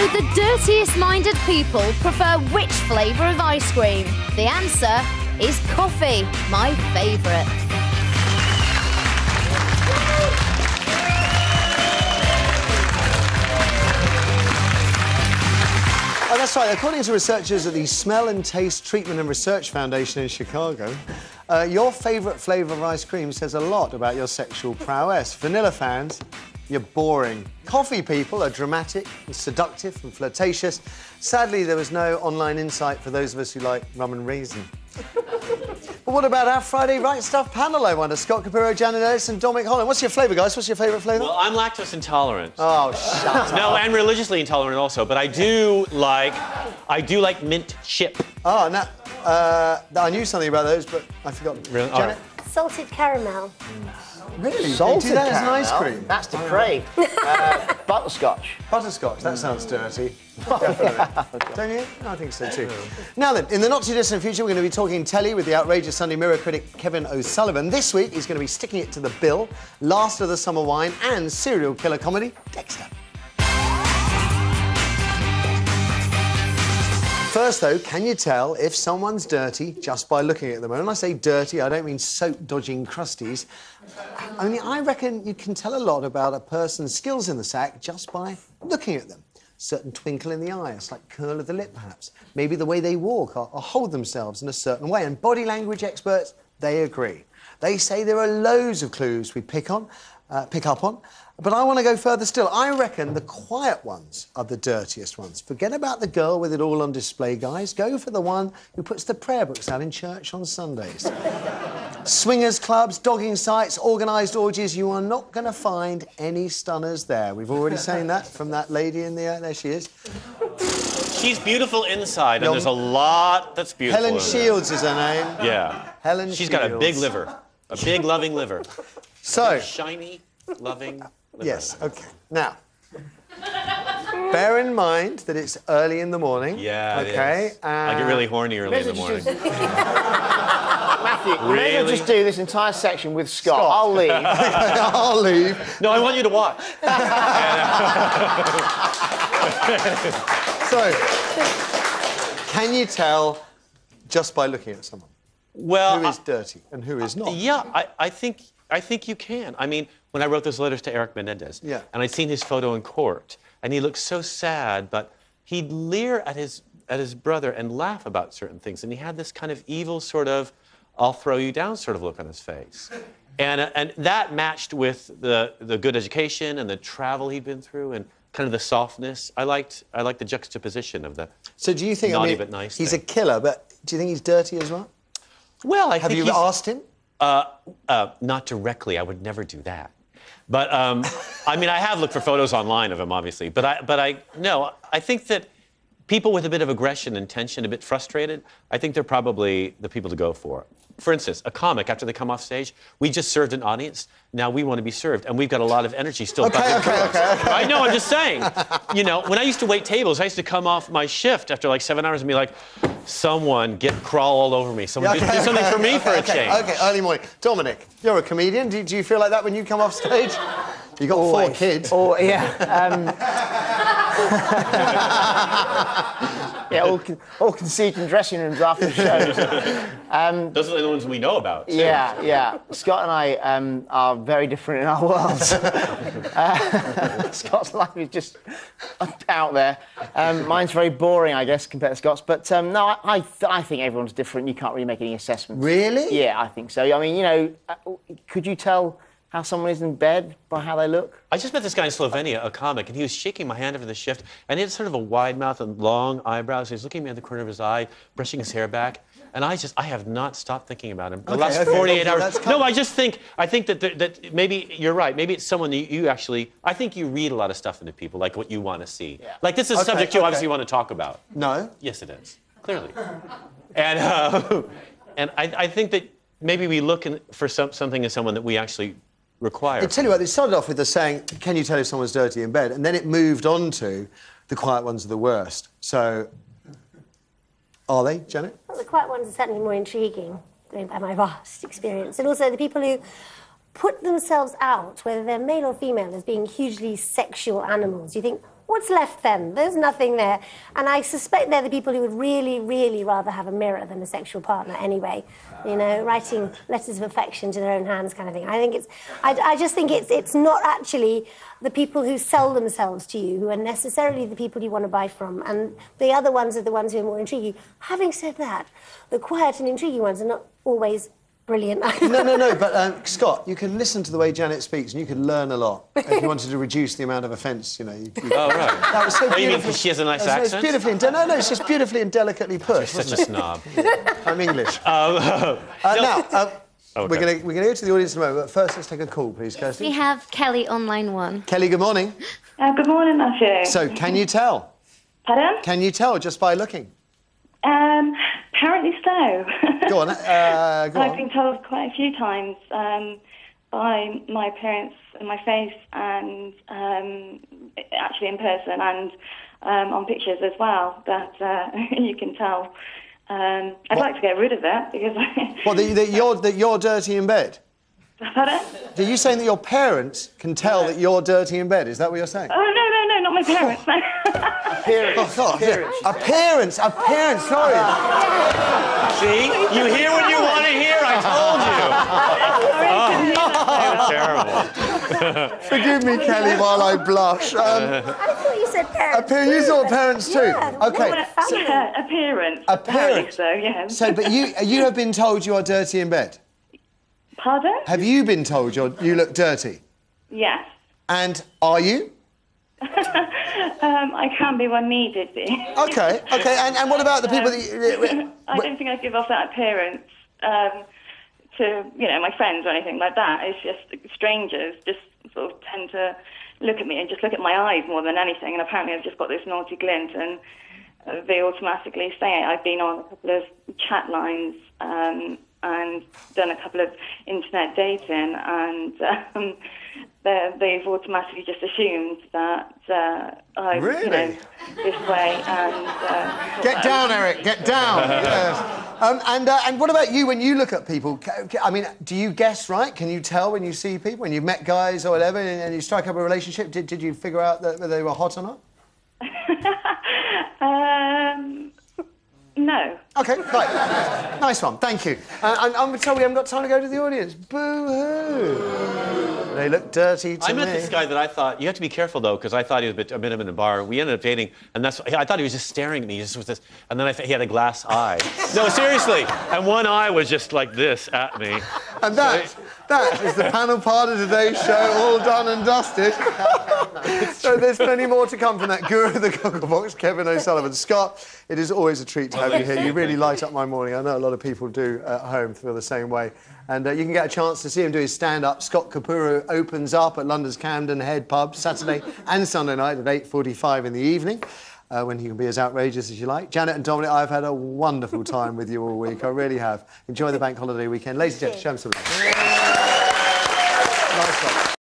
the dirtiest-minded people prefer which flavour of ice cream? The answer is coffee, my favourite. Oh, that's right. According to researchers at the Smell and Taste Treatment and Research Foundation in Chicago, your favourite flavour of ice cream says a lot about your sexual prowess. Vanilla fans, you're boring. Coffee people are dramatic and seductive and flirtatious. Sadly, there was no online insight for those of us who like rum and raisin. But what about our Friday Right Stuff panel, I wonder? Scott Capurro, Janet Ellis and Dominic Holland. What's your flavour, guys? What's your favourite flavour? Well, I'm lactose intolerant. Oh, shut up. No, and religiously intolerant also, but I do like mint chip. Oh, now, I knew something about those, but I forgot. Really? Janet? Salted caramel. Really? Salted you do that caramel? as an ice cream? That's depraved. Butterscotch. Butterscotch, that sounds dirty. Definitely. Don't you? I think so too. Now then, in the not-too-distant future, we're going to be talking telly with the outrageous Sunday Mirror critic Kevin O'Sullivan. This week, he's going to be sticking it to the bill, Last of the Summer Wine and serial killer comedy, Dexter. First, though, can you tell if someone's dirty just by looking at them? And when I say dirty, I don't mean soap-dodging crusties. I mean, I reckon you can tell a lot about a person's skills in the sack just by looking at them. Certain twinkle in the eye, a slight curl of the lip, perhaps. Maybe the way they walk or hold themselves in a certain way. And body language experts, they agree. They say there are loads of clues we pick up on. But I want to go further still. I reckon the quiet ones are the dirtiest ones. Forget about the girl with it all on display, guys. Go for the one who puts the prayer books out in church on Sundays. Swingers clubs, dogging sites, organised orgies, you are not going to find any stunners there. We've already seen that from that lady in the... there she is. She's beautiful inside, and there's a lot that's beautiful. Helen Shields is her name. Yeah. Helen Shields. She's got a big liver. A big, loving liver. So... shiny, loving liver. Yes, OK. Now, bear in mind that it's early in the morning. Yeah, OK. it is. I get really horny early in the morning. Matthew, really? may as well just do this entire section with Scott. I'll leave. I'll leave. No, I want you to watch. So, can you tell just by looking at someone Well, who is dirty and who is not? Yeah, I think you can. I mean, when I wrote those letters to Eric Menendez, and I'd seen his photo in court, and he looked so sad, but he'd leer at his brother and laugh about certain things, and he had this kind of evil sort of, I'll throw you down sort of look on his face. And that matched with the good education and the travel he'd been through and kind of the softness. I liked the juxtaposition of the So do you think, naughty I mean, but nice he's thing. a killer, but do you think he's dirty as well? Well, Have you asked him? Not directly. I would never do that. But I mean, I have looked for photos online of him, obviously. But I think that people with a bit of aggression and tension, a bit frustrated, I think they're probably the people to go for. For instance, a comic, after they come off stage, we just served an audience, now we want to be served, and we've got a lot of energy still. Okay. I know, I'm just saying. You know, when I used to wait tables, I used to come off my shift after like 7 hours and be like, someone crawl all over me. Someone do something for me for a change. Okay, early morning. Dominic, you're a comedian. Do you feel like that when you come off stage? You got Always. 4 kids. Oh, yeah. Yeah, all conceived in dressing rooms after the shows. Those are the ones we know about. Too. Yeah. Scott and I are very different in our worlds. Scott's life is just out there. Mine's very boring, I guess, compared to Scott's. But no, I think everyone's different. You can't really make any assessments. Really? Yeah, I think so. I mean, you know, could you tell how someone is in bed by how they look? I just met this guy in Slovenia, a comic, and he was shaking my hand after the shift, and he had sort of a wide mouth and long eyebrows. He was looking at me in the corner of his eye, brushing his hair back, and I have not stopped thinking about him. The last 48 hours. No, I think that maybe you're right. Maybe it's someone that you actually, I think you read a lot of stuff into people, like what you want to see. Yeah. Like this is a subject you obviously want to talk about. No. Yes, it is. Clearly. And I think that maybe we look for something in someone that we actually require. I tell you what, it started off with the saying, can you tell if someone's dirty in bed? And then it moved on to the quiet ones are the worst. So, are they, Janet? Well, the quiet ones are certainly more intriguing, going by my vast experience. And also the people who put themselves out, whether they're male or female, as being hugely sexual animals. You think, what's left then? There's nothing there. And I suspect they're the people who would really, really rather have a mirror than a sexual partner anyway. You know, writing letters of affection to their own hands kind of thing. I just think it's not actually the people who sell themselves to you who are necessarily the people you want to buy from. And the other ones are the ones who are more intriguing. Having said that, the quiet and intriguing ones are not always brilliant. No, but Scott, you can listen to the way Janet speaks and you can learn a lot if you wanted to reduce the amount of offence, you know. Oh, right. That was so beautiful. You mean because she has a nice accent? It's beautifully... No, it's just beautifully and delicately put. You're such a snob. I'm English. Okay. We're going to go to the audience in a moment, but first let's take a call, please, Kirsty. We have Kelly on line 1. Kelly, good morning. Good morning, Matthew. So, can you tell? Pardon? Can you tell just by looking? Apparently so. Go on. I've been told quite a few times by my appearance and my face, and actually in person and on pictures as well, that you can tell. I'd like to get rid of it because... that you're dirty in bed? Pardon? Are you saying that your parents can tell that you're dirty in bed? Is that what you're saying? Oh, no, not my parents. Appearance. Oh, God. Appearance, sorry. See? You hear what you want to hear, I told you. Terrible. Forgive me, Kelly, while I blush. I thought you said parents. You thought parents too? Yeah, OK. Appearance. Appearance. So, yeah. So, but you have been told you are dirty in bed? Pardon? Have you been told you look dirty? Yes. And are you? I can be when needed. OK. And what about the people that... I don't think I give off that appearance to, my friends or anything like that. It's just strangers just sort of tend to look at me and just look at my eyes more than anything. And apparently I've just got this naughty glint, and they automatically say it. I've been on a couple of chat lines and done a couple of internet dating, and they've automatically just assumed that I'm, really? This way. And get down, Eric. Get down. Yes. And what about you when you look at people? I mean, do you guess right? Can you tell when you see people, when you've met guys or whatever, and you strike up a relationship? Did you figure out whether they were hot or not? No. OK, right. Nice one, thank you. I'm told we haven't got time to go to the audience. Boo-hoo. They look dirty to me. I met this guy that I thought... You have to be careful, though, because I thought I met him in a bar. We ended up dating, and I thought he was just staring at me. Just with this, and then he had a glass eye. No, seriously. And one eye was just like this at me. And that is the panel part of today's show, all done and dusted. So there's plenty more to come from that guru of the Gogglebox, Kevin O'Sullivan. Scott, it is always a treat to have you here. You really light up my morning. I know a lot of people do at home feel the same way. And you can get a chance to see him do his stand-up. Scott Capurro Opens Up at London's Camden Head Pub, Saturday and Sunday night at 8:45 in the evening, when he can be as outrageous as you like. Janet and Dominic, I've had a wonderful time with you all week. I really have. Enjoy the bank holiday weekend. Ladies and gentlemen, show them some love. Nice one.